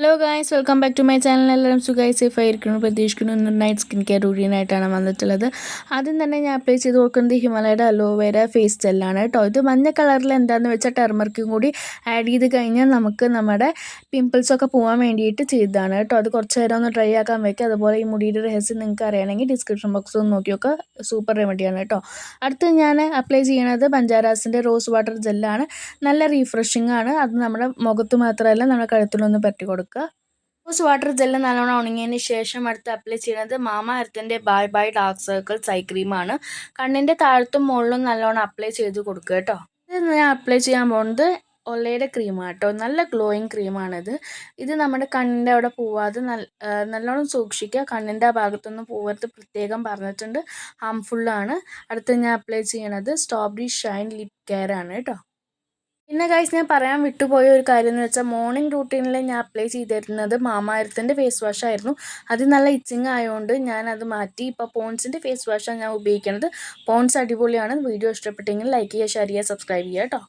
Hello guys, welcome back to my channel. എല്ലാവരും സുഖമായി safe ആയിരിക്കുന്നു പ്രതീക്ഷിക്കുന്നു. ഇന്ന് നൈറ്റ് സ്കിൻ കെയർ റൂട്ടീനായിട്ടാണ് വന്നിട്ടുള്ളത്. ആദ്യം തന്നെ ഞാൻ അപ്ലൈ ചെയ്ത് കൊടുക്കുന്നത് ഹിമാലയയുടെ അലോവേര ഫേസ് ജെല്ലാണ് കേട്ടോ. ഇത് മഞ്ഞ കളറിൽ എന്താണെന്ന് വെച്ചാൽ ടെർമറിക്കും കൂടി ആഡ് ചെയ്ത് കഴിഞ്ഞാൽ നമുക്ക് നമ്മുടെ പിമ്പിൾസൊക്കെ പോകാൻ വേണ്ടിയിട്ട് ചെയ്തതാണ് കേട്ടോ. അത് കുറച്ച് നേരം ഒന്ന് ഡ്രൈ ആക്കാൻ വയ്ക്കുക. അതുപോലെ ഈ മുടിയുടെ രഹസ്യം നിങ്ങൾക്ക് അറിയണമെങ്കിൽ ഡിസ്ക്രിപ്ഷൻ ബോക്സ് ഒന്ന് നോക്കിയൊക്കെ സൂപ്പർ റെമഡിയാണ് കേട്ടോ. അടുത്ത് ഞാൻ അപ്ലൈ ചെയ്യണത് ബഞ്ചാരാസിൻ്റെ റോസ് വാട്ടർ ജെല്ലാണ്. നല്ല റീഫ്രഷിംഗ് ആണ്. അത് നമ്മുടെ മുഖത്ത് മാത്രമല്ല നമ്മുടെ കഴുത്തിലൊന്ന് പറ്റി കൊടുക്കുക. റോസ് വാട്ടർ ജെല്ല് നല്ലോണം ഉണങ്ങിയതിന് ശേഷം അടുത്ത് അപ്ലൈ ചെയ്യുന്നത് മാമ എർത്തിൻ്റെ bye bye dark circles eye ക്രീമാണ്. കണ്ണിൻ്റെ താഴത്തും മുകളിലും നല്ലോണം അപ്ലൈ ചെയ്ത് കൊടുക്കുക കേട്ടോ. ഇത് ഞാൻ അപ്ലൈ ചെയ്യാൻ പോകുന്നത് ഒലയുടെ ക്രീമാണ് കേട്ടോ. നല്ല ഗ്ലോയിങ് ക്രീമാണിത്. ഇത് നമ്മുടെ കണ്ണിൻ്റെ അവിടെ പോവാതെ നല്ലോണം സൂക്ഷിക്കുക. കണ്ണിൻ്റെ ആ ഭാഗത്തൊന്നും പോകരുത്, പ്രത്യേകം പറഞ്ഞിട്ടുണ്ട്. ഹാംഫുള്ളാണ്. അടുത്ത് ഞാൻ അപ്ലൈ ചെയ്യണത് സ്ട്രോബെറി ഷൈൻ ലിപ് കെയർ ആണ് കേട്ടോ. പിന്നെ ഗൈസ്, ഞാൻ പറയാൻ വിട്ടുപോയ ഒരു കാര്യം എന്ന് വെച്ചാൽ മോർണിംഗ് റൂട്ടീനിൽ ഞാൻ അപ്ലൈ ചെയ്തിരുന്നത് മാമ എർത്തിൻ്റെ ഫേസ് വാഷ് ആയിരുന്നു. അത് നല്ല ഇച്ചിങ് ആയതുകൊണ്ട് ഞാനത് മാറ്റി ഇപ്പോൾ പോൺസിൻ്റെ ഫേസ് വാഷാണ് ഞാൻ ഉപയോഗിക്കുന്നത്. പോൺസ് അടിപൊളിയാണ്. വീഡിയോ ഇഷ്ടപ്പെട്ടെങ്കിൽ ലൈക്ക് ചെയ്യുക, ഷെയർ ചെയ്യുക, സബ്സ്ക്രൈബ് ചെയ്യുക കേട്ടോ.